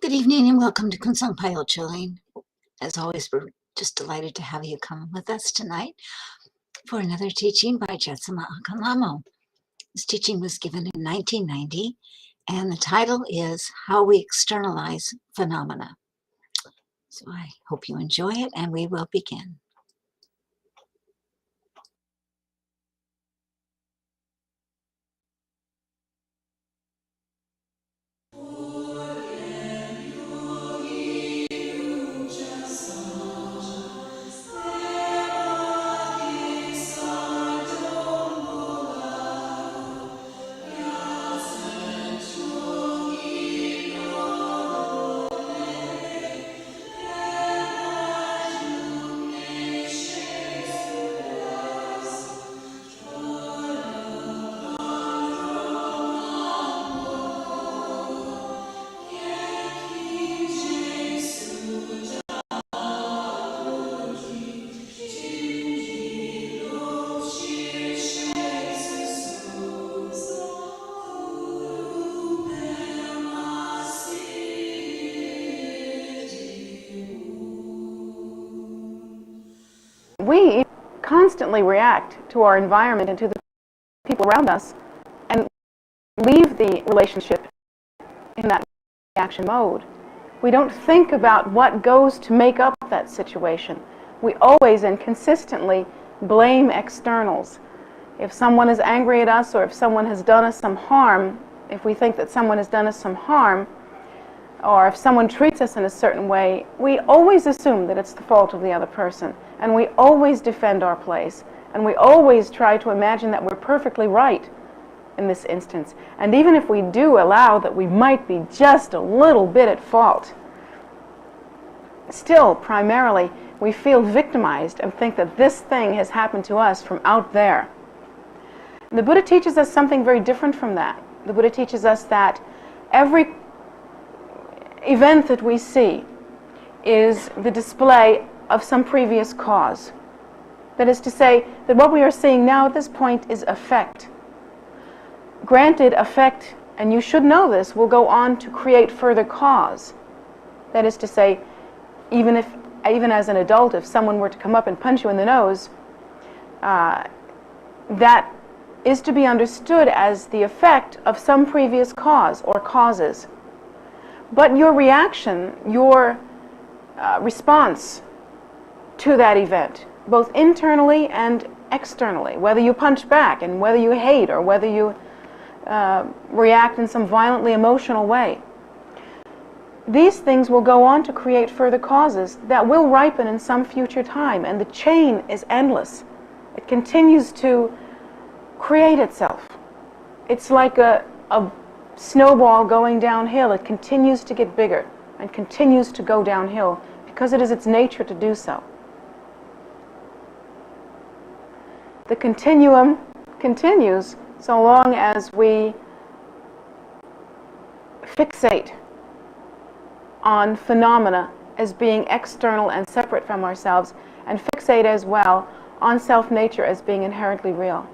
Good evening and welcome to Kunsang Pile Chilling. As always, we're just delighted to have you come with us tonight for another teaching by Jetsunma Ahkon Lhamo. This teaching was given in 1990 and the title is How We Externalize Phenomena. So I hope you enjoy it and we will begin. We constantly react to our environment and to the people around us and leave the relationship in that reaction mode. We don't think about what goes to make up that situation. We always and consistently blame externals. If someone is angry at us or if someone has done us some harm, if we think that someone has done us some harm, or if someone treats us in a certain way, we always assume that it's the fault of the other person. And we always defend our place. And we always try to imagine that we're perfectly right in this instance. And even if we do allow that we might be just a little bit at fault, still, primarily, we feel victimized and think that this thing has happened to us from out there. The Buddha teaches us something very different from that. The Buddha teaches us that every event that we see is the display of some previous cause. That is to say, that what we are seeing now at this point is effect. Granted, effect, and you should know this, will go on to create further cause. That is to say, even as an adult, if someone were to come up and punch you in the nose, that is to be understood as the effect of some previous cause or causes. But your reaction, your response to that event, both internally and externally, whether you punch back and whether you hate or whether you react in some violently emotional way, these things will go on to create further causes that will ripen in some future time, and the chain is endless. It continues to create itself. It's like a snowball going downhill. It continues to get bigger and continues to go downhill because it is its nature to do so. The continuum continues so long as we fixate on phenomena as being external and separate from ourselves, and fixate as well on self-nature as being inherently real.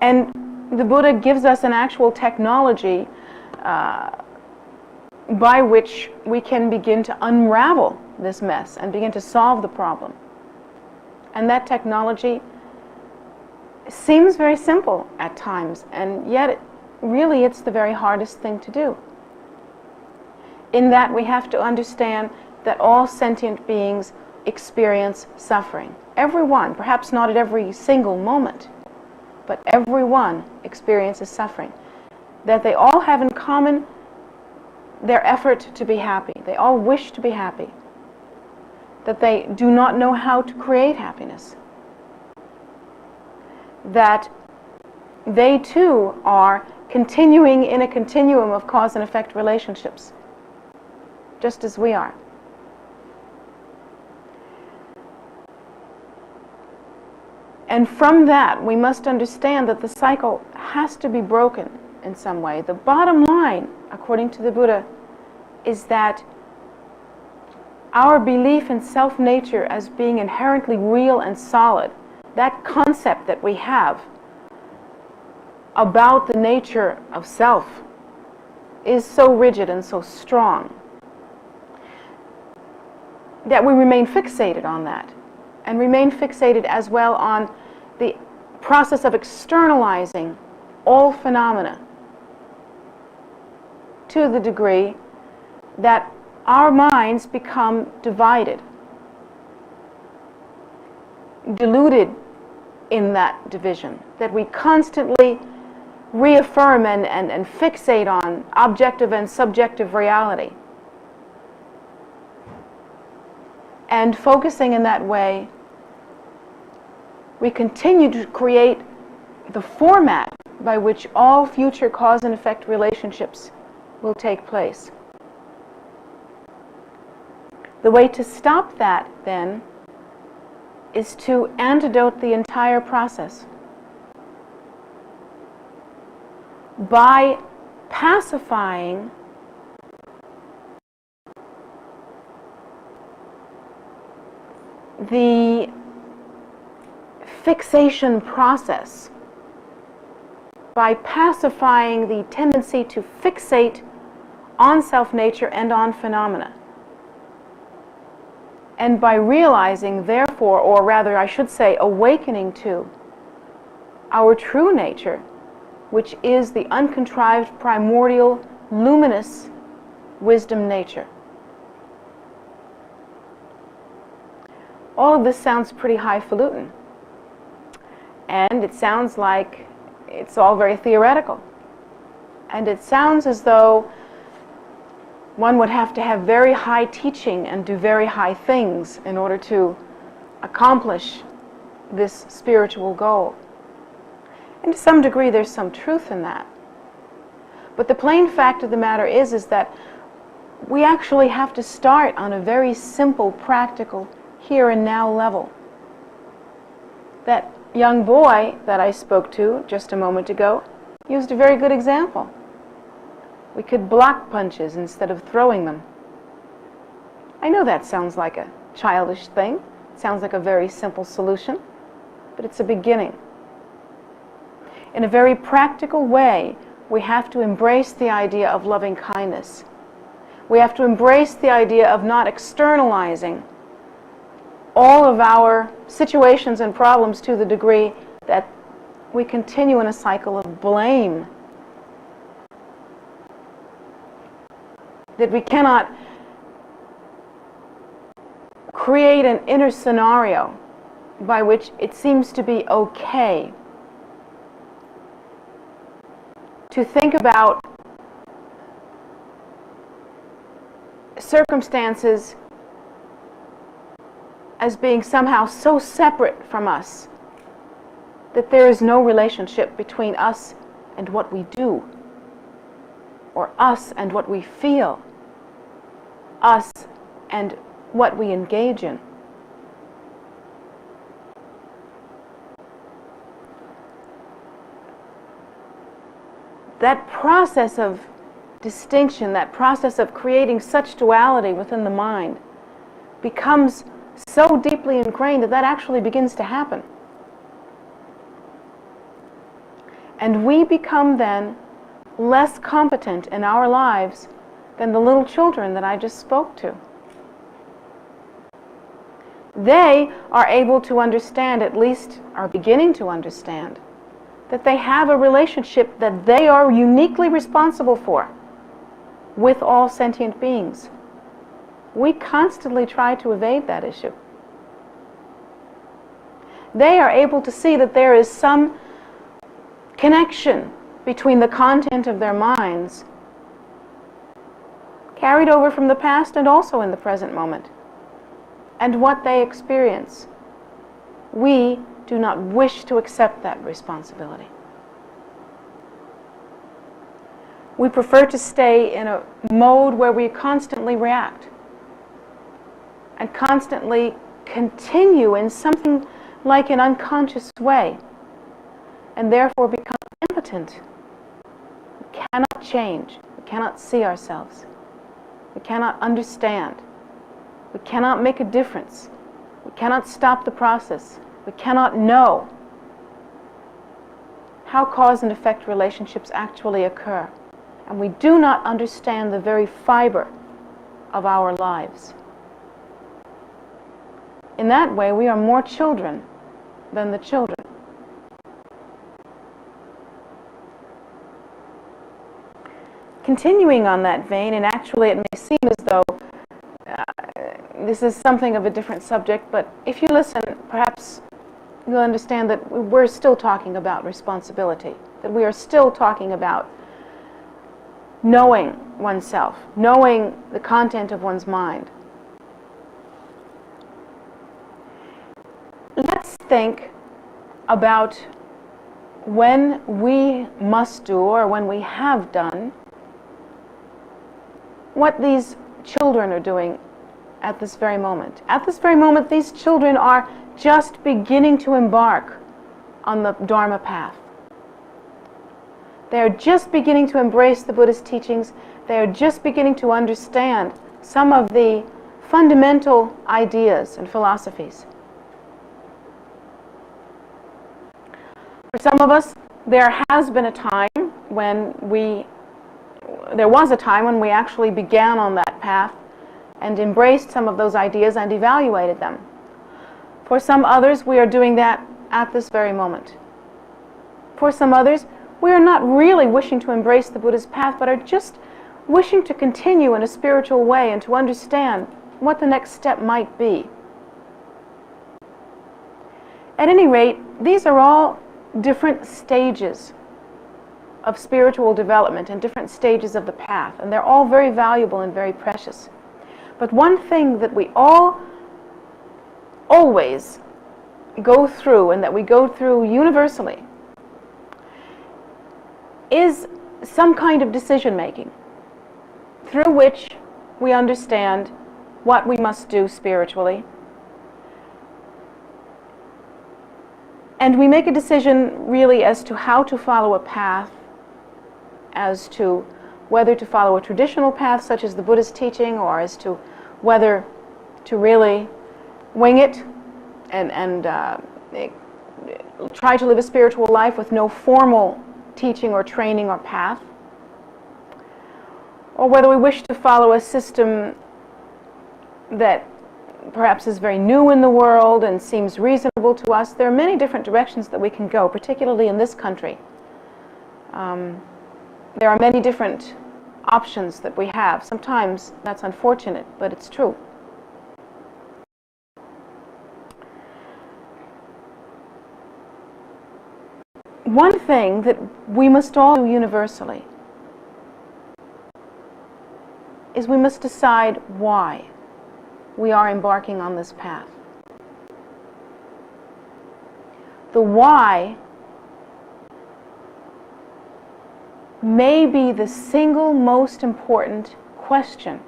And the Buddha gives us an actual technology by which we can begin to unravel this mess and begin to solve the problem. And that technology seems very simple at times, and yet really it's the very hardest thing to do. In that we have to understand that all sentient beings experience suffering. Everyone, perhaps not at every single moment, but everyone experiences suffering. That they all have in common their effort to be happy. They all wish to be happy. That they do not know how to create happiness. That they too are continuing in a continuum of cause and effect relationships, just as we are. And from that, we must understand that the cycle has to be broken in some way. The bottom line, according to the Buddha, is that our belief in self-nature as being inherently real and solid, that concept that we have, about the nature of self is so rigid and so strong that we remain fixated on that, and remain fixated as well on the process of externalizing all phenomena to the degree that our minds become divided, deluded in that division, that we constantly reaffirm and fixate on objective and subjective reality. And focusing in that way, we continue to create the format by which all future cause and effect relationships will take place. The way to stop that, then, is to antidote the entire process by pacifying the fixation process, by pacifying the tendency to fixate on self-nature and on phenomena, and by realizing, therefore, or rather I should say awakening to our true nature, which is the uncontrived, primordial, luminous wisdom nature. All of this sounds pretty highfalutin, and it sounds like it's all very theoretical, and it sounds as though one would have to have very high teaching and do very high things in order to accomplish this spiritual goal. And to some degree there's some truth in that. But the plain fact of the matter is that we actually have to start on a very simple, practical, here and now level. That young boy that I spoke to just a moment ago used a very good example. We could block punches instead of throwing them. I know that sounds like a childish thing. It sounds like a very simple solution, but it's a beginning. In a very practical way, we have to embrace the idea of loving kindness. We have to embrace the idea of not externalizing all of our situations and problems to the degree that we continue in a cycle of blame. That we cannot create an inner scenario by which it seems to be okay to think about circumstances as being somehow so separate from us that there is no relationship between us and what we do, or us and what we feel, us and what we engage in. That process of distinction, that process of creating such duality within the mind becomes so deeply ingrained that actually begins to happen. And we become then less competent in our lives than the little children that I just spoke to. They are able to understand, at least are beginning to understand, that they have a relationship that they are uniquely responsible for with all sentient beings. We constantly try to evade that issue. They are able to see that there is some connection between the content of their minds, carried over from the past and also in the present moment, and what they experience. We do not wish to accept that responsibility. We prefer to stay in a mode where we constantly react and constantly continue in something like an unconscious way, and therefore become impotent. We cannot change. We cannot see ourselves. We cannot understand. We cannot make a difference. We cannot stop the process. We cannot know how cause and effect relationships actually occur. And we do not understand the very fiber of our lives. In that way, we are more children than the children. Continuing on that vein, and actually it may seem as though this is something of a different subject, but if you listen, perhaps you'll understand that we're still talking about responsibility, that we are still talking about knowing oneself, knowing the content of one's mind. Let's think about when we must do, or when we have done, what these children are doing at this very moment. At this very moment, these children are just beginning to embark on the Dharma path. They are just beginning to embrace the Buddhist teachings. They are just beginning to understand some of the fundamental ideas and philosophies. For some of us, there was a time when we actually began on that path and embraced some of those ideas and evaluated them. For some others, we are doing that at this very moment. For some others, we are not really wishing to embrace the Buddhist path, but are just wishing to continue in a spiritual way and to understand what the next step might be. At any rate, these are all different stages of spiritual development and different stages of the path, and they're all very valuable and very precious. But one thing that we all always go through, and that we go through universally, is some kind of decision making through which we understand what we must do spiritually. And we make a decision really as to how to follow a path, as to whether to follow a traditional path such as the Buddhist teaching, or as to whether to really wing it and try to live a spiritual life with no formal teaching or training or path, or whether we wish to follow a system that perhaps is very new in the world and seems reasonable to us. There are many different directions that we can go, particularly in this country. There are many different options that we have. Sometimes that's unfortunate, but it's true. One thing that we must all do universally is we must decide why we are embarking on this path. The why may be the single most important question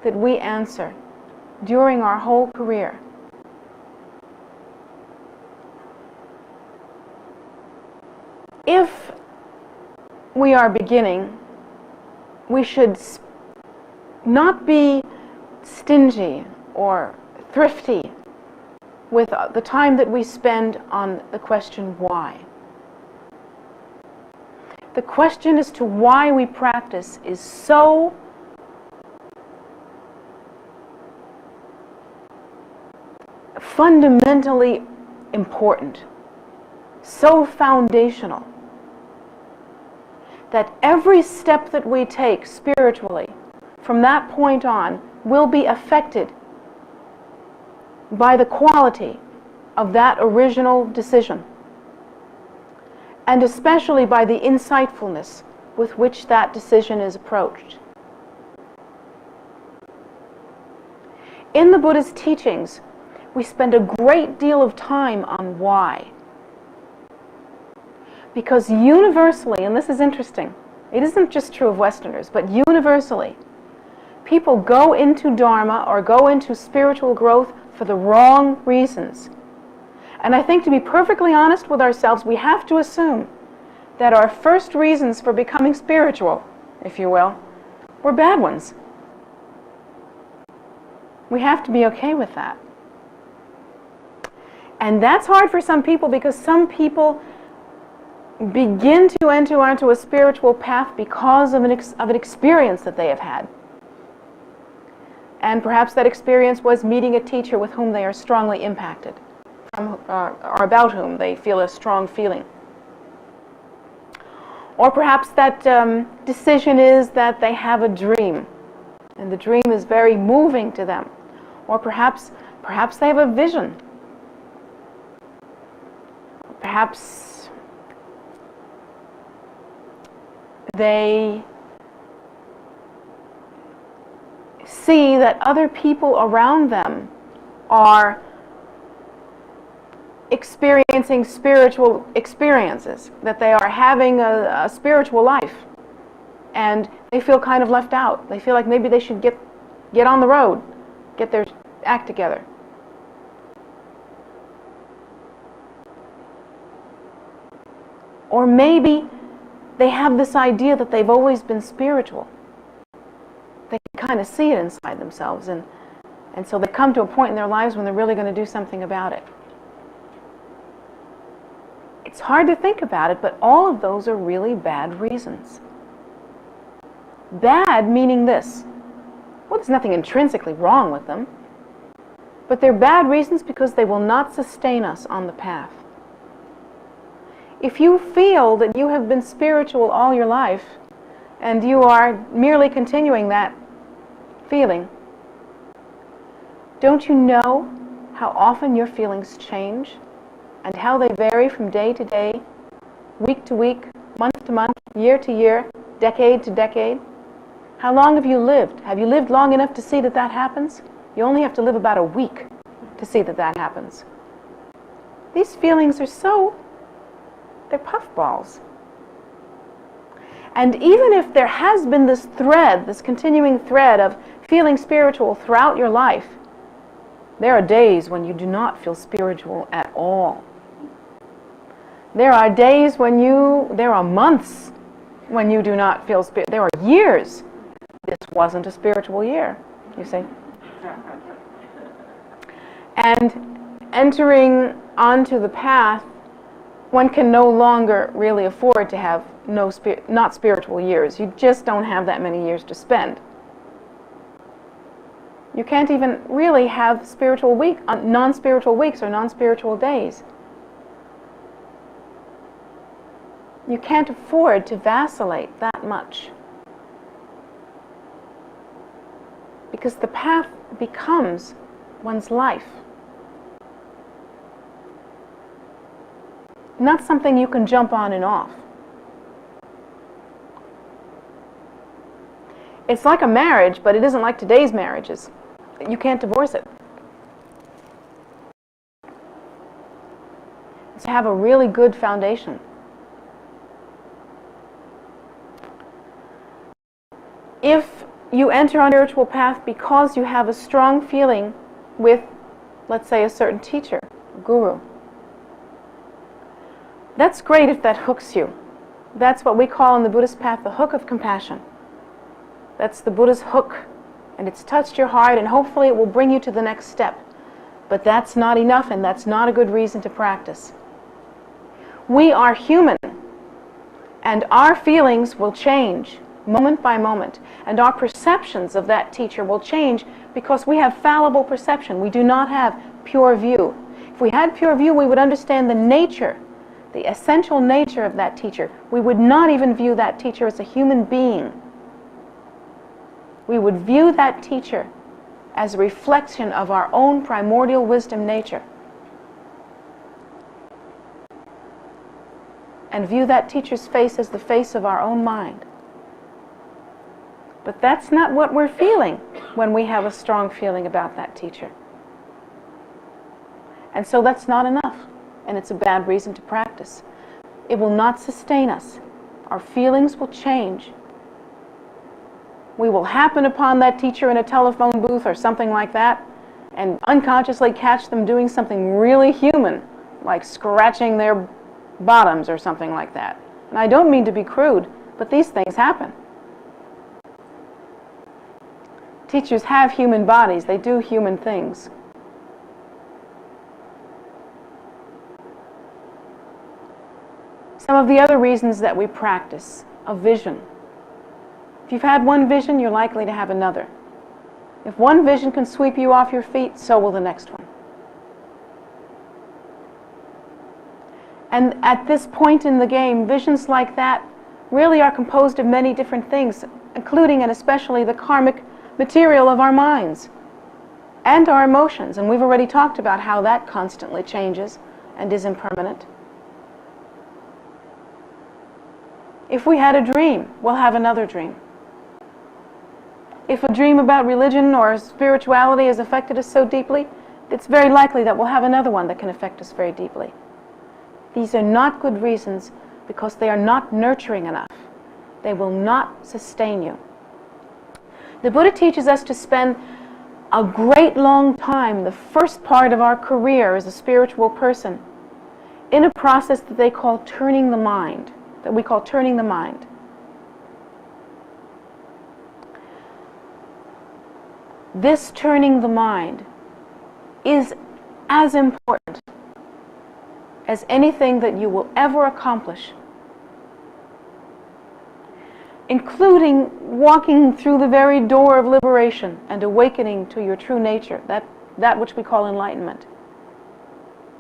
that we answer during our whole career. If we are beginning, we should not be stingy or thrifty with the time that we spend on the question why. The question as to why we practice is so fundamentally important, so foundational, that every step that we take spiritually from that point on will be affected by the quality of that original decision, and especially by the insightfulness with which that decision is approached. In the Buddhist teachings, we spend a great deal of time on why. Because universally, and this is interesting, it isn't just true of Westerners, but universally, people go into Dharma or go into spiritual growth for the wrong reasons. And I think, to be perfectly honest with ourselves, we have to assume that our first reasons for becoming spiritual, if you will, were bad ones. We have to be okay with that. And that's hard for some people, because some people begin to enter onto a spiritual path because of an experience that they have had. And perhaps that experience was meeting a teacher with whom they are strongly impacted, or about whom they feel a strong feeling. Or perhaps that decision is that they have a dream, and the dream is very moving to them. Or perhaps they have a vision. Perhaps they see that other people around them are experiencing spiritual experiences, that they are having a spiritual life, and they feel kind of left out. They feel like maybe they should get on the road, get their act together. Or maybe they have this idea that they've always been spiritual. They can kind of see it inside themselves, and so they come to a point in their lives when they're really going to do something about it. It's hard to think about it, but all of those are really bad reasons. Bad meaning this: well, there's nothing intrinsically wrong with them, but they're bad reasons because they will not sustain us on the path. If you feel that you have been spiritual all your life, and you are merely continuing that feeling, don't you know how often your feelings change, and how they vary from day to day, week to week, month to month, year to year, decade to decade? How long have you lived? Have you lived long enough to see that that happens? You only have to live about a week to see that that happens. These feelings are they're puffballs. And even if there has been this thread, this continuing thread of feeling spiritual throughout your life, there are days when you do not feel spiritual at all. There are days there are months when you do not feel spiritual. There are years. This wasn't a spiritual year, you see. And entering onto the path, one can no longer really afford to have not spiritual years. You just don't have that many years to spend. You can't even really have non-spiritual weeks or non-spiritual days. You can't afford to vacillate that much, because the path becomes one's life. Not something you can jump on and off. It's like a marriage, but it isn't like today's marriages. You can't divorce it. It's to have a really good foundation. If you enter on a spiritual path because you have a strong feeling with, let's say, a certain teacher, a guru, that's great if that hooks you. That's what we call in the Buddhist path the hook of compassion. That's the Buddha's hook, and it's touched your heart, and hopefully it will bring you to the next step. But that's not enough, and that's not a good reason to practice. We are human, and our feelings will change moment by moment, and our perceptions of that teacher will change because we have fallible perception. We do not have pure view. If we had pure view, we would understand the nature, the essential nature of that teacher. We would not even view that teacher as a human being. We would view that teacher as a reflection of our own primordial wisdom nature, and view that teacher's face as the face of our own mind. But that's not what we're feeling when we have a strong feeling about that teacher. And so that's not enough, and it's a bad reason to practice. It will not sustain us. Our feelings will change. We will happen upon that teacher in a telephone booth or something like that, and unconsciously catch them doing something really human, like scratching their bottoms or something like that. And I don't mean to be crude, but these things happen. Teachers have human bodies. They do human things. some of the other reasons that we practice a vision. If you've had one vision, you're likely to have another. If one vision can sweep you off your feet, so will the next one. And at this point in the game, visions like that really are composed of many different things, including and especially the karmic material of our minds and our emotions. And we've already talked about how that constantly changes and is impermanent. If we had a dream, we'll have another dream. If a dream about religion or spirituality has affected us so deeply, it's very likely that we'll have another one that can affect us very deeply. These are not good reasons because they are not nurturing enough. They will not sustain you. The Buddha teaches us to spend a great long time, the first part of our career as a spiritual person, in a process that they call turning the mind, that we call turning the mind. This turning the mind is as important as anything that you will ever accomplish, including walking through the very door of liberation and awakening to your true nature, that which we call enlightenment.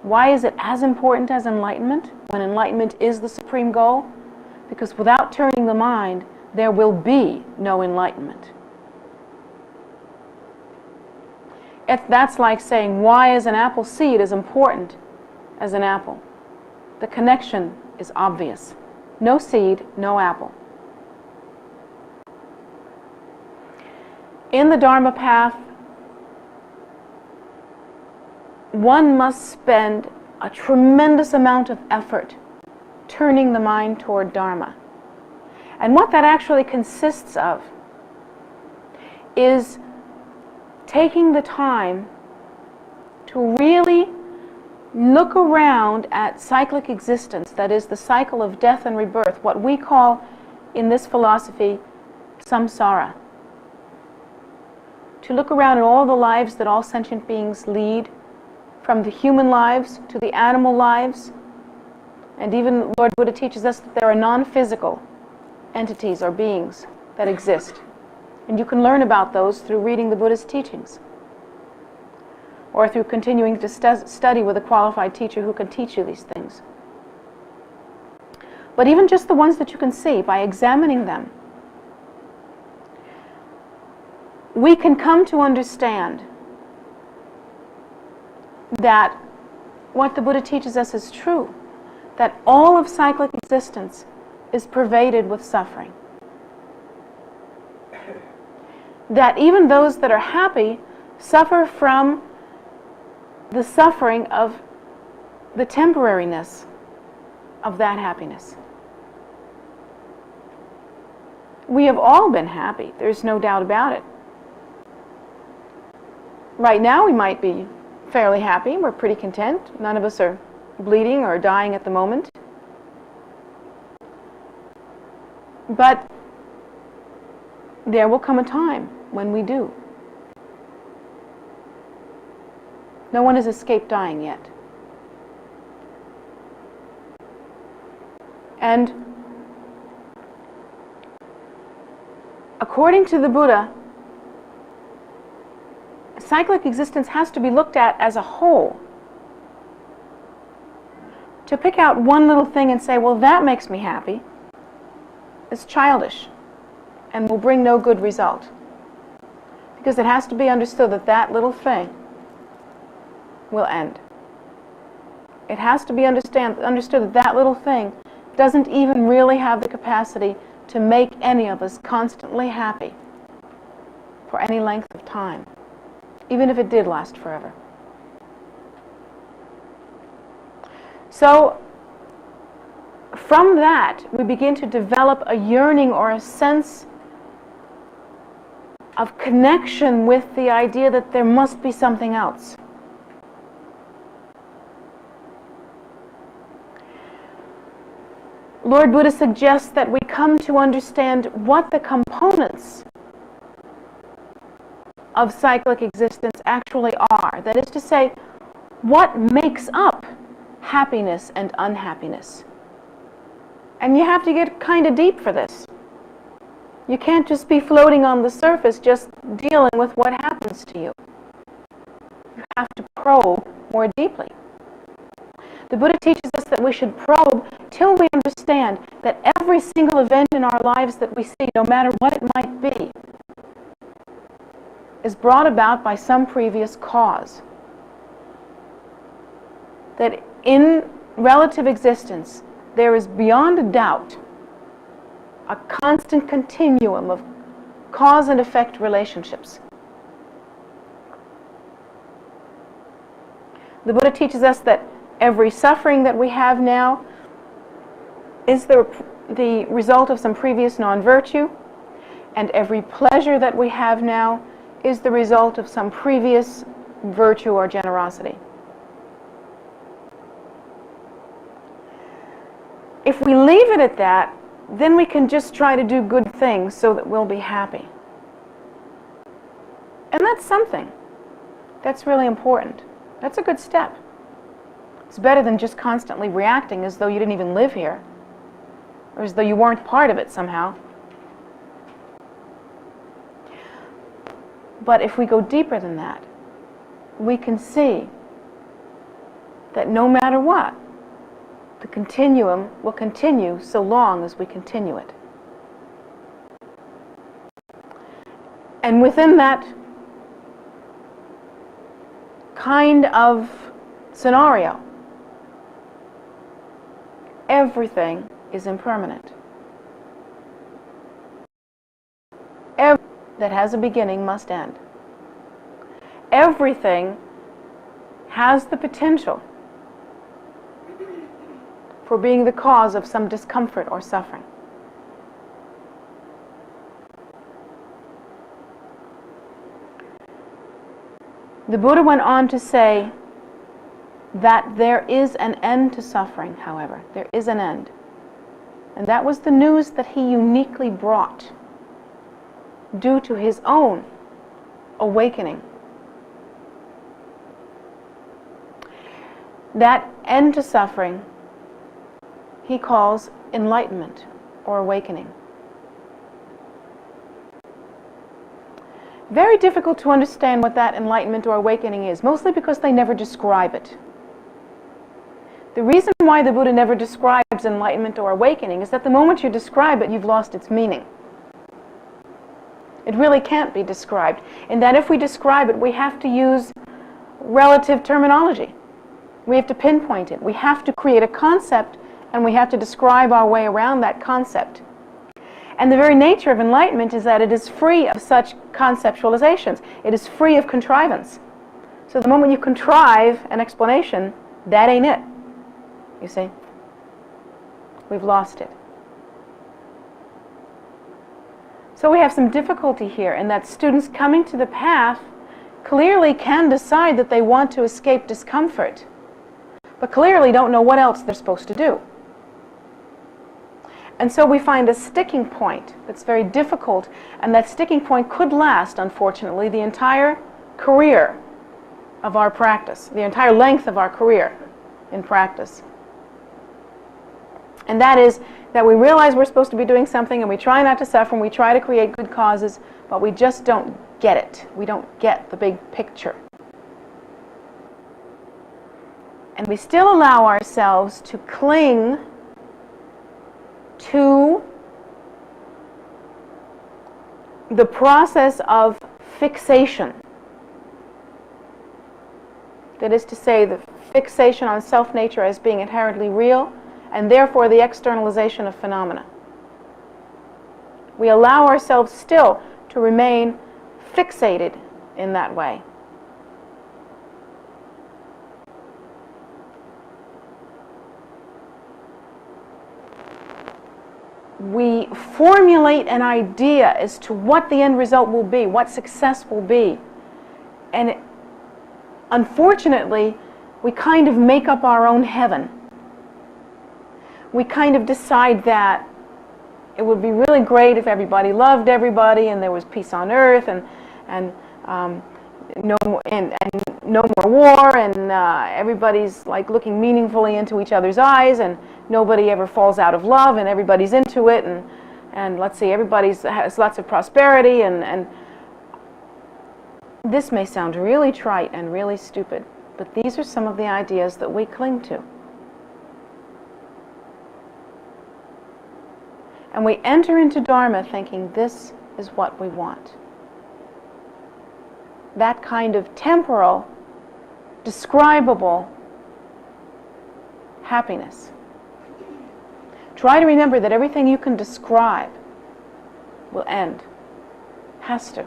Why is it as important as enlightenment, when enlightenment is the supreme goal? Because without turning the mind, there will be no enlightenment. That's like saying, why is an apple seed as important as an apple? The connection is obvious. No seed, no apple. In the Dharma path, one must spend a tremendous amount of effort turning the mind toward Dharma. And what that actually consists of is taking the time to really look around at cyclic existence, that is, the cycle of death and rebirth, what we call in this philosophy samsara. To look around at all the lives that all sentient beings lead, from the human lives to the animal lives, and even Lord Buddha teaches us that there are non-physical entities or beings that exist. And you can learn about those through reading the Buddha's teachings, or through continuing to study with a qualified teacher who can teach you these things. But even just the ones that you can see, by examining them, we can come to understand that what the Buddha teaches us is true, that all of cyclic existence is pervaded with suffering. That even those that are happy suffer from the suffering of the temporariness of that happiness. We have all been happy, there's no doubt about it. Right now we might be fairly happy, we're pretty content, none of us are bleeding or dying at the moment. But there will come a time when we do. No one has escaped dying yet. And according to the Buddha, cyclic existence has to be looked at as a whole. To pick out one little thing and say, well, that makes me happy, is childish and will bring no good result. Because it has to be understood that that little thing will end. It has to be understood that that little thing doesn't even really have the capacity to make any of us constantly happy for any length of time, even if it did last forever. So, from that, we begin to develop a yearning or a sense of connection with the idea that there must be something else. Lord Buddha suggests that we come to understand what the components of cyclic existence actually are. That is to say, what makes up happiness and unhappiness. And you have to get kind of deep for this. You can't just be floating on the surface, just dealing with what happens to you. You have to probe more deeply. The Buddha teaches us that we should probe till we understand that every single event in our lives that we see, no matter what it might be, is brought about by some previous cause. That in relative existence, there is beyond a doubt a constant continuum of cause and effect relationships. The Buddha teaches us that every suffering that we have now is the result of some previous non-virtue, and every pleasure that we have now is the result of some previous virtue or generosity. If we leave it at that, then we can just try to do good things so that we'll be happy. And that's something. That's really important. That's a good step. It's better than just constantly reacting as though you didn't even live here, or as though you weren't part of it somehow. But if we go deeper than that, we can see that no matter what, the continuum will continue so long as we continue it. And within that kind of scenario, everything is impermanent. Everything that has a beginning must end. Everything has the potential for being the cause of some discomfort or suffering. The Buddha went on to say that there is an end to suffering, however. There is an end. And that was the news that he uniquely brought due to his own awakening. That end to suffering he calls enlightenment or awakening. Very difficult to understand what that enlightenment or awakening is, mostly because they never describe it. The reason why the Buddha never describes enlightenment or awakening is that the moment you describe it, you've lost its meaning. It really can't be described, in that if we describe it, we have to use relative terminology. We have to pinpoint it. We have to create a concept, and we have to describe our way around that concept. And the very nature of enlightenment is that it is free of such conceptualizations. It is free of contrivance. So the moment you contrive an explanation, that ain't it. You see? We've lost it. So we have some difficulty here in that students coming to the path clearly can decide that they want to escape discomfort, but clearly don't know what else they're supposed to do. And so we find a sticking point that's very difficult, and that sticking point could last, unfortunately, the entire career of our practice, the entire length of our career in practice. And that is that we realize we're supposed to be doing something, and we try not to suffer, and we try to create good causes, but we just don't get it. We don't get the big picture. And we still allow ourselves to cling to the process of fixation. That is to say, the fixation on self-nature as being inherently real, and therefore the externalization of phenomena. We allow ourselves still to remain fixated in that way. We formulate an idea as to what the end result will be, what success will be. And unfortunately, we kind of make up our own heaven. We kind of decide that it would be really great if everybody loved everybody and there was peace on earth and no more war, and everybody's like looking meaningfully into each other's eyes, and nobody ever falls out of love, and everybody's into it, and let's see, everybody has lots of prosperity, and this may sound really trite and really stupid, but these are some of the ideas that we cling to. And we enter into Dharma thinking this is what we want. That kind of temporal, describable happiness. Try to remember that everything you can describe will end. Has to.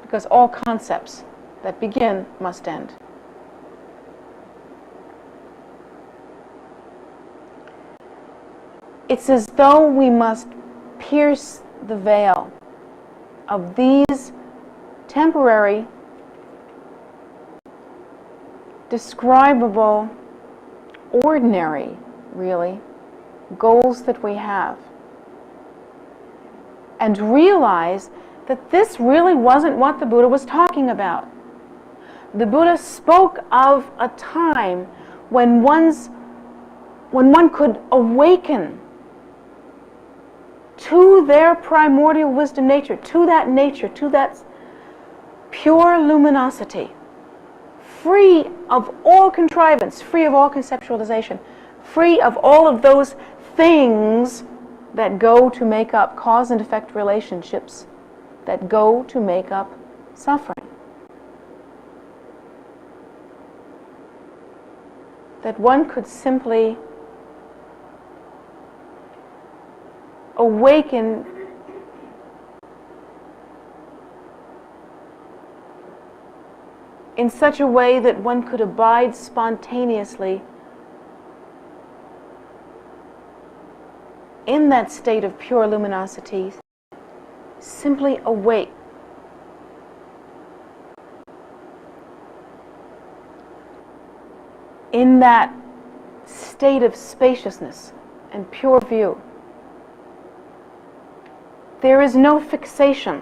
Because all concepts that begin must end. It's as though we must pierce the veil of these temporary, describable, ordinary, really, goals that we have, and realize that this really wasn't what the Buddha was talking about. The Buddha spoke of a time when one could awaken to their primordial wisdom nature, to that pure luminosity, free of all contrivance, free of all conceptualization, free of all of those things that go to make up cause and effect relationships, that go to make up suffering. That one could simply awaken in such a way that one could abide spontaneously in that state of pure luminosity, simply awake. In that state of spaciousness and pure view. There is no fixation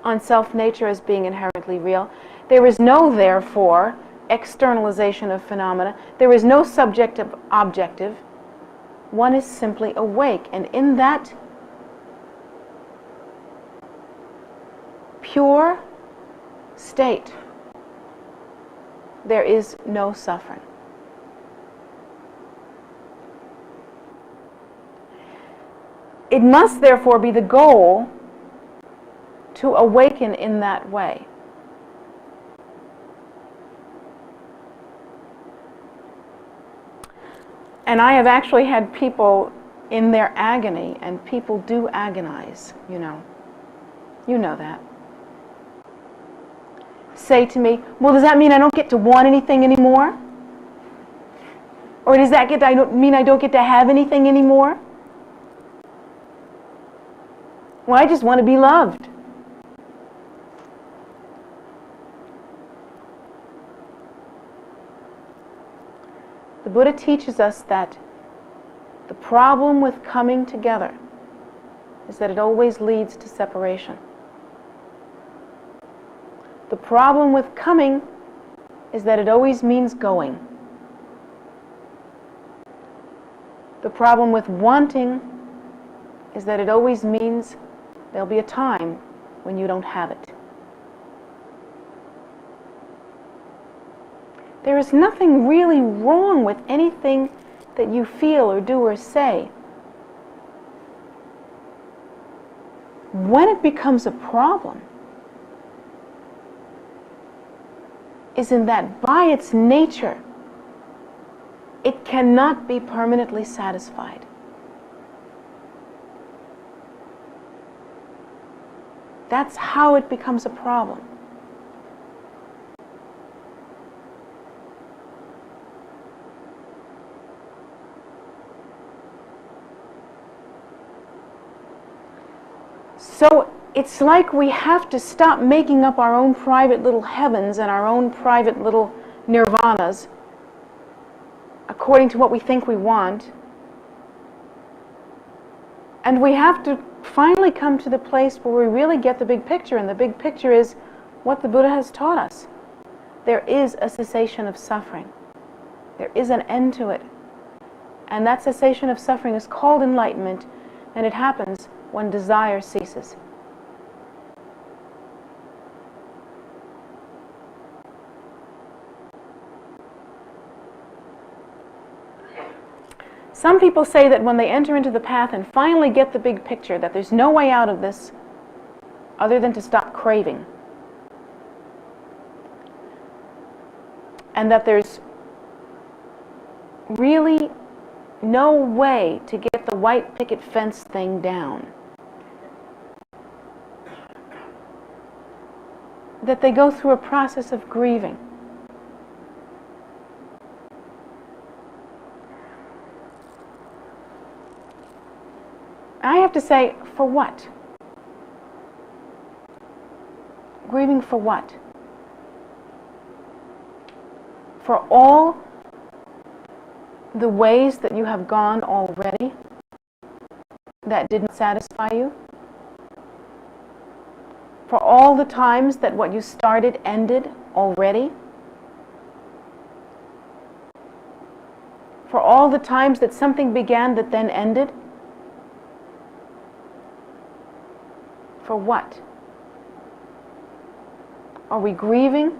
on self-nature as being inherently real. There is no, therefore, externalization of phenomena. There is no subjective objective. One is simply awake, and in that pure state, there is no suffering. It must therefore be the goal to awaken in that way. And I have actually had people in their agony, and people do agonize, you know. You know that. Say to me, well, does that mean I don't get to want anything anymore? Or does that mean I don't get to have anything anymore? Well, I just want to be loved. The Buddha teaches us that the problem with coming together is that it always leads to separation. The problem with coming is that it always means going. The problem with wanting is that it always means there'll be a time when you don't have it. There is nothing really wrong with anything that you feel or do or say. When it becomes a problem is in that by its nature, it cannot be permanently satisfied. That's how it becomes a problem. So it's like we have to stop making up our own private little heavens and our own private little nirvanas according to what we think we want. And we have to finally come to the place where we really get the big picture, and the big picture is what the Buddha has taught us. there is a cessation of suffering. There is an end to it. And that cessation of suffering is called enlightenment, and it happens when desire ceases. Some people say that when they enter into the path and finally get the big picture, that there's no way out of this other than to stop craving. And that there's really no way to get the white picket fence thing down. That they go through a process of grieving. I have to say, for what? Grieving for what? For all the ways that you have gone already that didn't satisfy you? For all the times that what you started ended already? For all the times that something began that then ended? For what? Are we grieving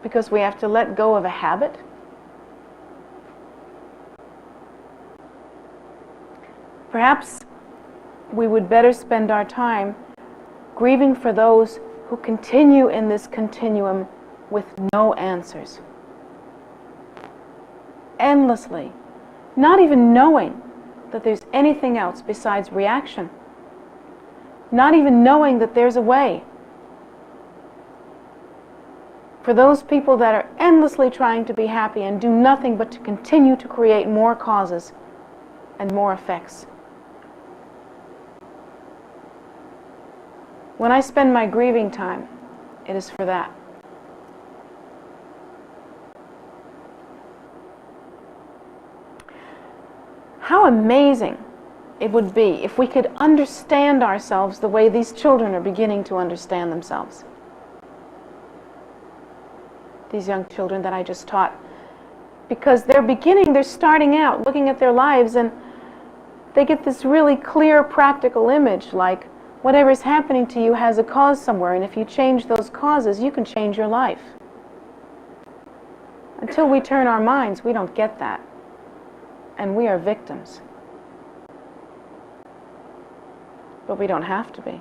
because we have to let go of a habit? Perhaps we would better spend our time grieving for those who continue in this continuum with no answers. Endlessly, not even knowing that there's anything else besides reaction. Not even knowing that there's a way. For those people that are endlessly trying to be happy and do nothing but to continue to create more causes and more effects. When I spend my grieving time, it is for that. How amazing it would be if we could understand ourselves the way these children are beginning to understand themselves. These young children that I just taught. Because they're starting out looking at their lives, and they get this really clear, practical image, like whatever's happening to you has a cause somewhere, and if you change those causes, you can change your life. Until we turn our minds, we don't get that. And we are victims. But we don't have to be.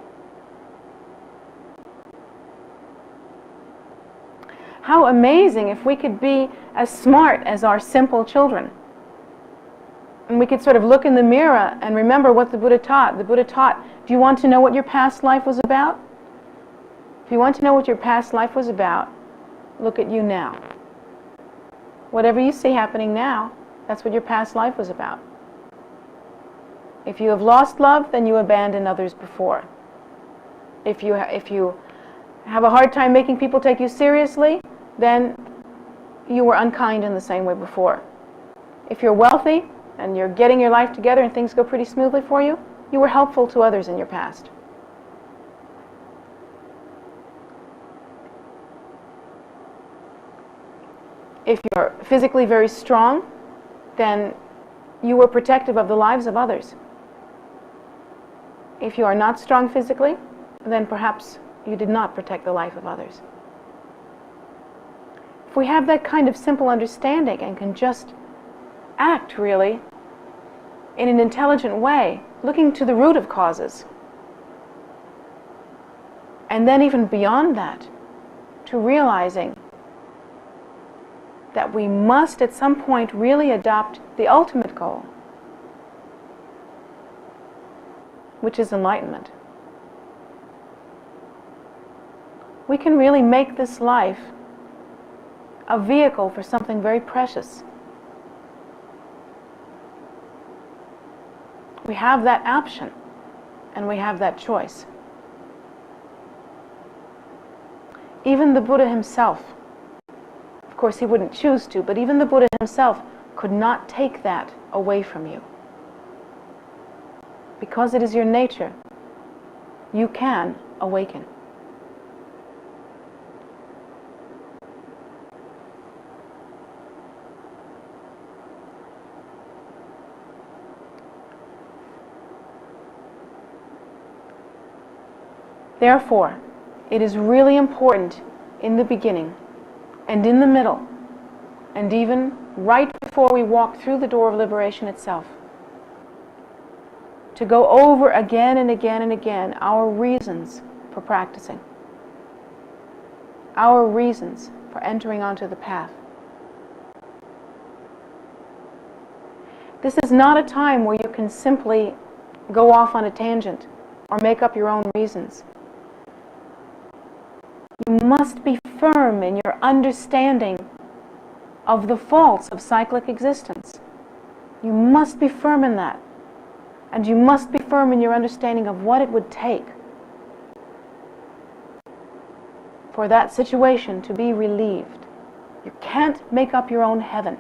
How amazing if we could be as smart as our simple children. And we could sort of look in the mirror and remember what the Buddha taught. The Buddha taught, do you want to know what your past life was about? If you want to know what your past life was about, look at you now. Whatever you see happening now, that's what your past life was about. If you have lost love, then you abandoned others before. If you have a hard time making people take you seriously, then you were unkind in the same way before. If you're wealthy and you're getting your life together and things go pretty smoothly for you, you were helpful to others in your past. If you're physically very strong, then you were protective of the lives of others. If you are not strong physically, then perhaps you did not protect the life of others. If we have that kind of simple understanding and can just act really in an intelligent way, looking to the root of causes, and then even beyond that, to realizing that we must at some point really adopt the ultimate goal, which is enlightenment. We can really make this life a vehicle for something very precious. We have that option, and we have that choice. Even the Buddha himself, of course he wouldn't choose to, but even the Buddha himself could not take that away from you. Because it is your nature, you can awaken. Therefore, it is really important in the beginning and in the middle and even right before we walk through the door of liberation itself to go over again and again and again our reasons for practicing, our reasons for entering onto the path. This is not a time where you can simply go off on a tangent or make up your own reasons. You must be firm in your understanding of the faults of cyclic existence. You must be firm in that. And you must be firm in your understanding of what it would take for that situation to be relieved. You can't make up your own heaven.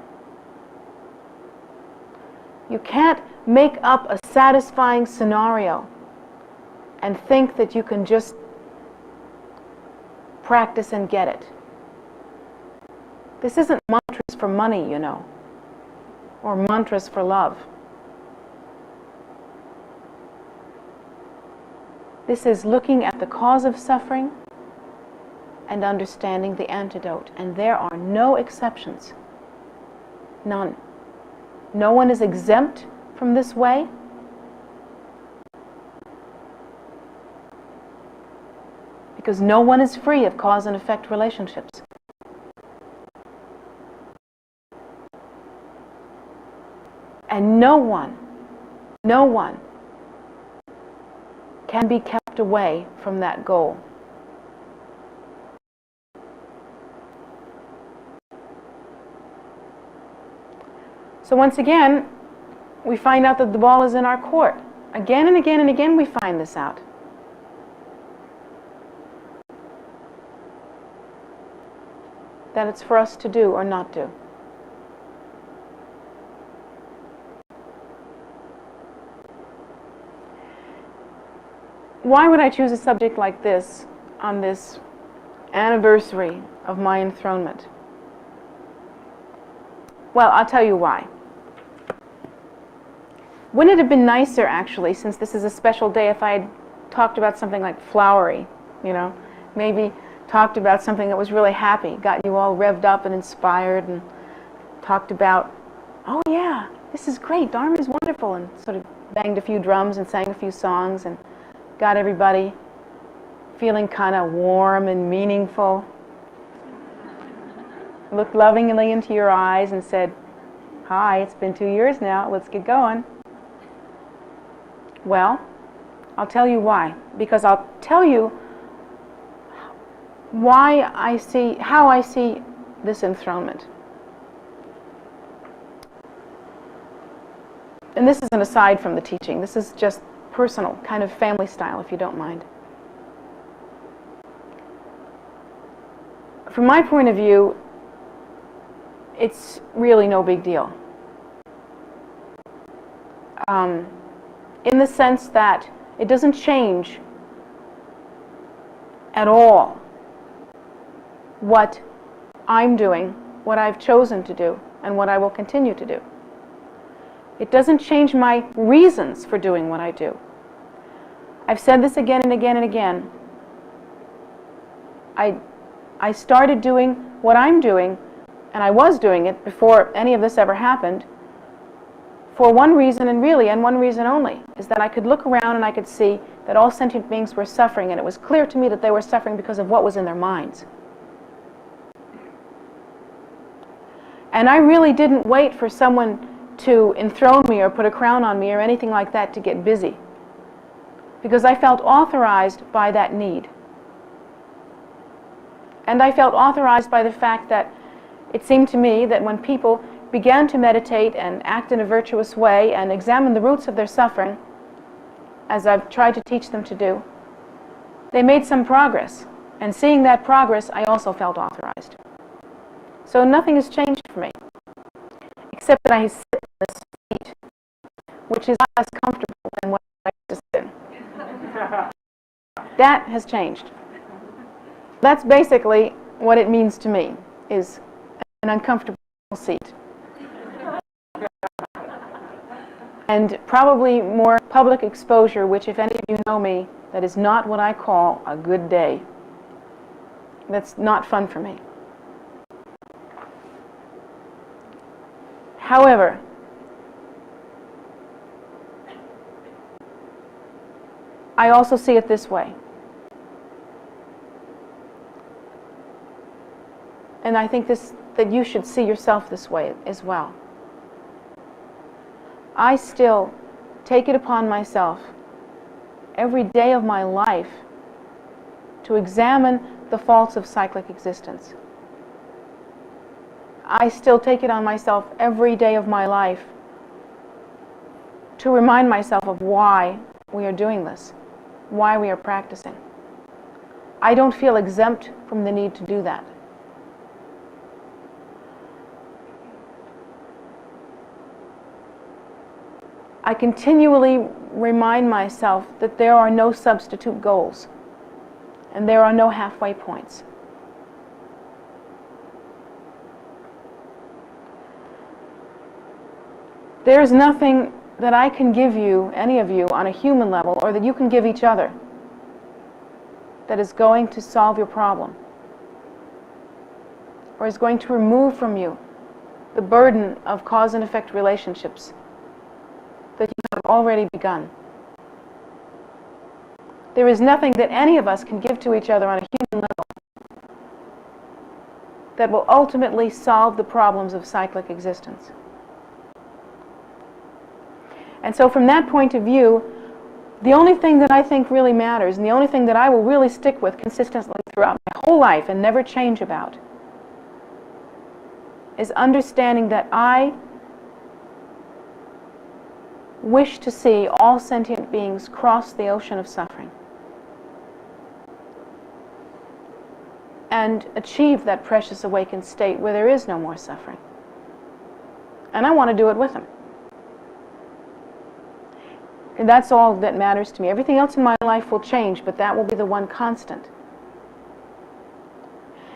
You can't make up a satisfying scenario and think that you can just practice and get it. This isn't mantras for money, you know, or mantras for love. This is looking at the cause of suffering and understanding the antidote. And there are no exceptions. None. No one is exempt from this way. Because no one is free of cause and effect relationships. And no one can be kept away from that goal. So once again, we find out that the ball is in our court. Again and again and again we find this out. That it's for us to do or not do. Why would I choose a subject like this on this anniversary of my enthronement? Well, I'll tell you why. Wouldn't it have been nicer, actually, since this is a special day, if I had talked about something like flowery, you know? Maybe talked about something that was really happy, got you all revved up and inspired, and talked about, oh yeah, this is great, Dharma is wonderful, and sort of banged a few drums and sang a few songs and got everybody feeling kind of warm and meaningful. Looked lovingly into your eyes and said, hi, it's been 2 years now, let's get going. Well, I'll tell you why. Because I'll tell you how I see this enthronement. And this is an aside from the teaching. This is just personal, kind of family style, if you don't mind. From my point of view, it's really no big deal. In the sense that it doesn't change at all what I'm doing, what I've chosen to do, and what I will continue to do. It doesn't change my reasons for doing what I do. I've said this again and again and again. I started doing what I'm doing, and I was doing it before any of this ever happened, for one reason and one reason only, is that I could look around and I could see that all sentient beings were suffering, and it was clear to me that they were suffering because of what was in their minds. And I really didn't wait for someone to enthrone me or put a crown on me or anything like that to get busy, because I felt authorized by that need. And I felt authorized by the fact that it seemed to me that when people began to meditate and act in a virtuous way and examine the roots of their suffering, as I've tried to teach them to do, they made some progress. And seeing that progress, I also felt authorized. So nothing has changed for me, except that I sit in this seat, which is less comfortable than what I used to sit in. That has changed. That's basically what it means to me, is an uncomfortable seat. And probably more public exposure, which, if any of you know me, That is not what I call a good day. That's not fun for me. However, I also see it this way. And I think that you should see yourself this way as well. I still take it upon myself every day of my life to examine the faults of cyclic existence. I still take it on myself every day of my life to remind myself of why we are doing this, why we are practicing. I don't feel exempt from the need to do that. I continually remind myself that there are no substitute goals and there are no halfway points. There is nothing that I can give you, any of you, on a human level, or that you can give each other, that is going to solve your problem, or is going to remove from you the burden of cause and effect relationships that you have already begun. There is nothing that any of us can give to each other on a human level that will ultimately solve the problems of cyclic existence. And so from that point of view, the only thing that I think really matters, and the only thing that I will really stick with consistently throughout my whole life and never change about, is understanding that I wish to see all sentient beings cross the ocean of suffering and achieve that precious awakened state where there is no more suffering. And I want to do it with them. And that's all that matters to me. Everything else in my life will change, but that will be the one constant.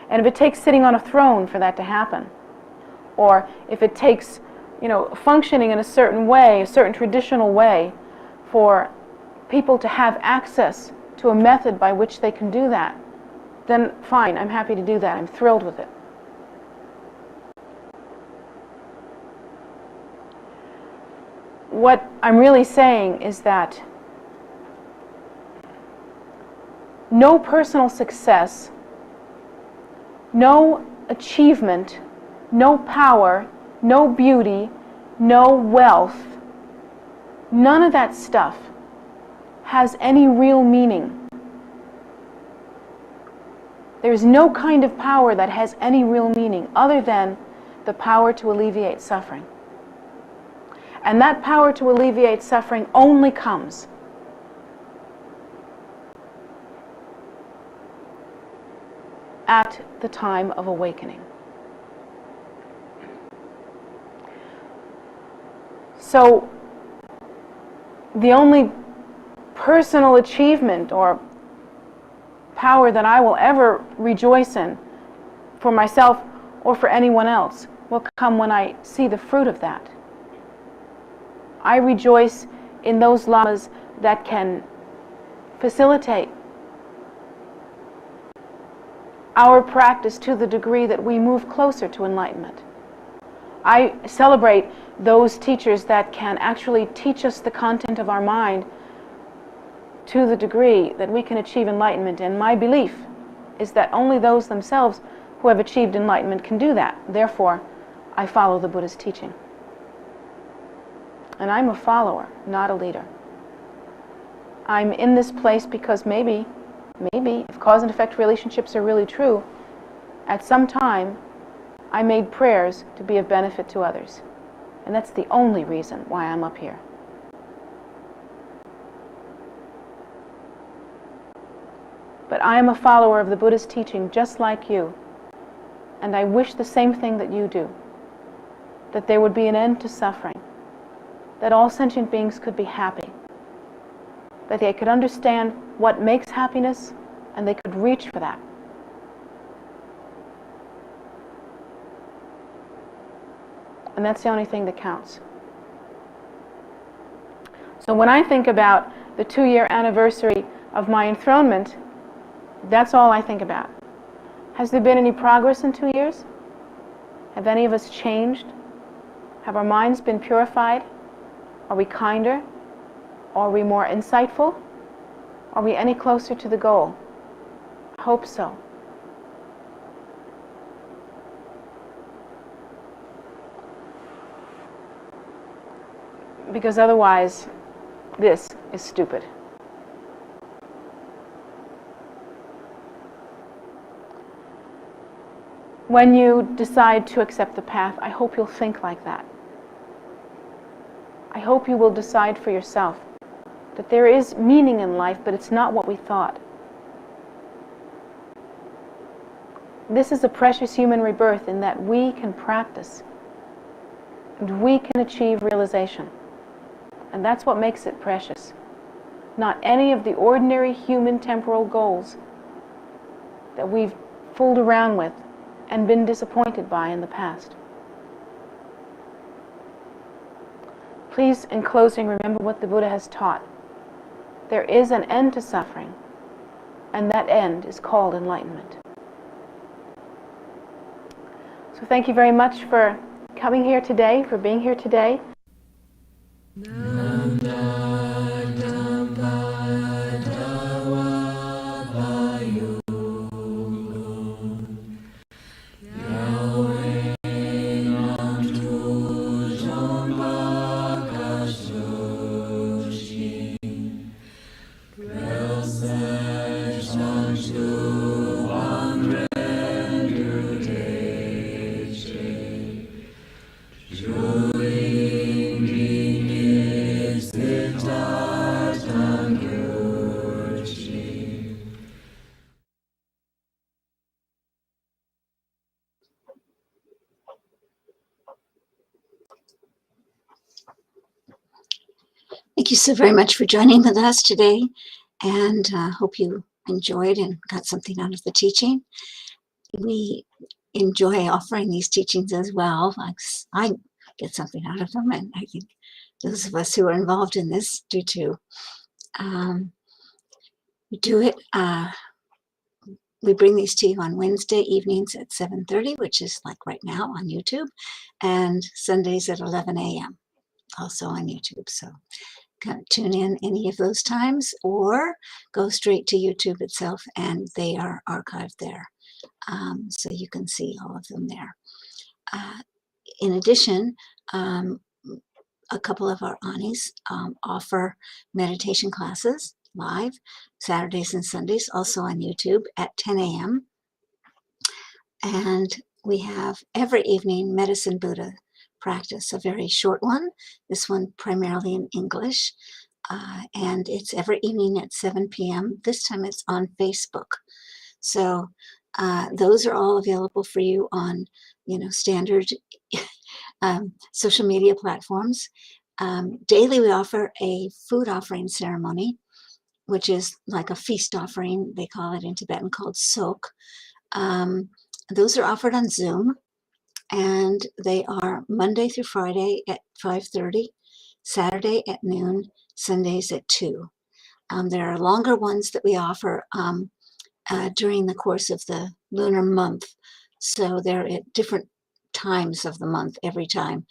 And if it takes sitting on a throne for that to happen, or if it takes, functioning in a certain way, a certain traditional way, for people to have access to a method by which they can do that, then fine, I'm happy to do that. I'm thrilled with it. What I'm really saying is that no personal success, no achievement, no power, no beauty, no wealth, none of that stuff has any real meaning. There is no kind of power that has any real meaning other than the power to alleviate suffering. And that power to alleviate suffering only comes at the time of awakening. So, the only personal achievement or power that I will ever rejoice in for myself or for anyone else will come when I see the fruit of that. I rejoice in those lamas that can facilitate our practice to the degree that we move closer to enlightenment. I celebrate those teachers that can actually teach us the content of our mind to the degree that we can achieve enlightenment. And my belief is that only those themselves who have achieved enlightenment can do that. Therefore, I follow the Buddha's teaching. And I'm a follower, not a leader. I'm in this place because maybe, if cause and effect relationships are really true, at some time I made prayers to be of benefit to others. And that's the only reason why I'm up here. But I am a follower of the Buddha's teaching just like you. And I wish the same thing that you do. That there would be an end to suffering. That all sentient beings could be happy. That they could understand what makes happiness and they could reach for that. And that's the only thing that counts. So when I think about the 2-year anniversary of my enthronement, that's all I think about. Has there been any progress in 2 years? Have any of us changed? Have our minds been purified? Are we kinder? Are we more insightful? Are we any closer to the goal? I hope so. Because otherwise, this is stupid. When you decide to accept the path, I hope you'll think like that. I hope you will decide for yourself that there is meaning in life, but it's not what we thought. This is a precious human rebirth in that we can practice and we can achieve realization. And that's what makes it precious. Not any of the ordinary human temporal goals that we've fooled around with and been disappointed by in the past. Please, in closing, remember what the Buddha has taught. There is an end to suffering, and that end is called enlightenment. So thank you very much for coming here today, for being here today. Thank you so very much for joining with us today, and hope you enjoyed and got something out of the teaching. We enjoy offering these teachings as well. I get something out of them, and I think those of us who are involved in this do too. We do it. We bring these to you on Wednesday evenings at 7:30, which is like right now on YouTube, and Sundays at 11 a.m. also on YouTube. So tune in any of those times or go straight to YouTube itself, and they are archived there. So you can see all of them there. In addition, a couple of our Anis offer meditation classes live Saturdays and Sundays, also on YouTube at 10 a.m. And we have every evening Medicine Buddha practice, a very short one, this one primarily in English, and it's every evening at 7 p.m. This time it's on Facebook. So those are all available for you on, standard social media platforms. Daily we offer a food offering ceremony, which is like a feast offering. They call it in Tibetan called sok. Those are offered on Zoom, and they are Monday through Friday at 5:30, Saturday at noon, Sundays at 2. There are longer ones that we offer during the course of the lunar month. So they're at different times of the month every time.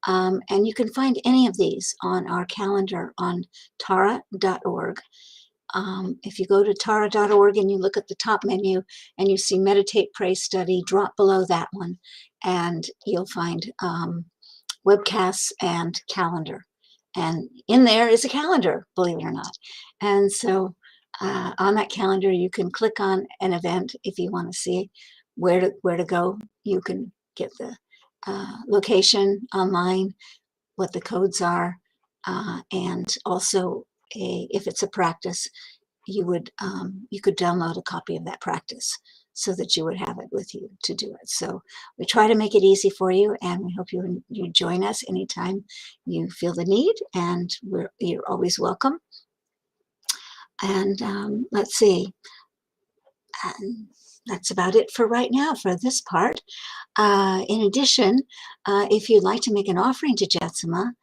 And you can find any of these on our calendar on tara.org. If you go to tara.org and you look at the top menu and you see Meditate, Pray, Study, drop below that one, and you'll find webcasts and calendar. And in there is a calendar, believe it or not. And so on that calendar, you can click on an event if you want to see where to go. You can get the location online, what the codes are, and also if it's a practice, you could download a copy of that practice so that you would have it with you to do it. So we try to make it easy for you, and we hope you join us anytime you feel the need, and you're always welcome. And let's see, and that's about it for right now for this part. In addition, if you'd like to make an offering to Jetsunma,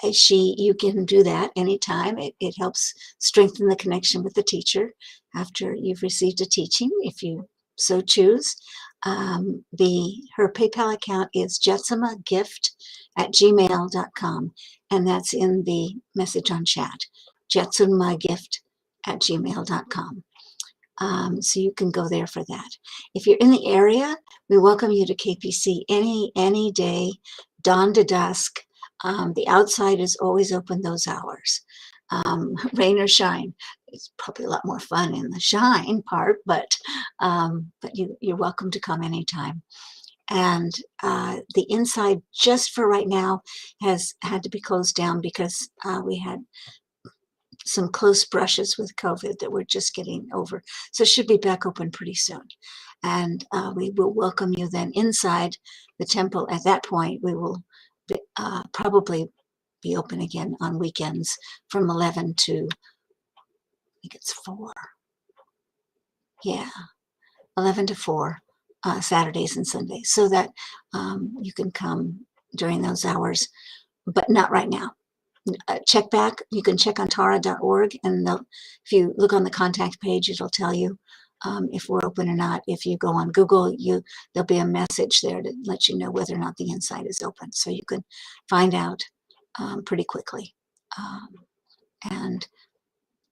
you can do that anytime. It helps strengthen the connection with the teacher after you've received a teaching, if you so choose. Her PayPal account is jetsunmagift@gmail.com, and that's in the message on chat, jetsunmagift@gmail.com. So you can go there for that. If you're in the area, we welcome you to KPC any day, dawn to dusk. The outside is always open those hours, rain or shine. It's probably a lot more fun in the shine part, but you're welcome to come anytime. And the inside, just for right now, has had to be closed down because we had some close brushes with COVID that we're just getting over. So it should be back open pretty soon. And we will welcome you then inside the temple. At that point, we will probably be open again on weekends from 11 to, I think it's 4. Yeah, 11 to 4, Saturdays and Sundays, so that you can come during those hours, but not right now. Check back. You can check on tara.org, and if you look on the contact page, it'll tell you if we're open or not. If you go on Google, there'll be a message there to let you know whether or not the inside is open, so you can find out pretty quickly. And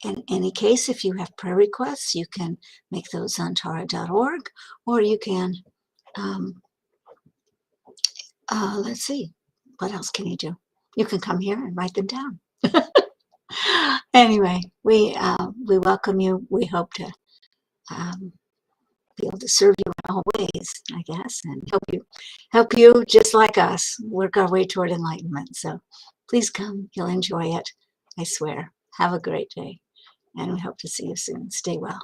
in any case, if you have prayer requests, you can make those on tara.org, or you can, let's see, what else can you do? You can come here and write them down. Anyway, we welcome you. We hope to be able to serve you in all ways, I guess, and help you just like us work our way toward enlightenment. So please come. You'll enjoy it. I swear. Have a great day, and we hope to see you soon. Stay well.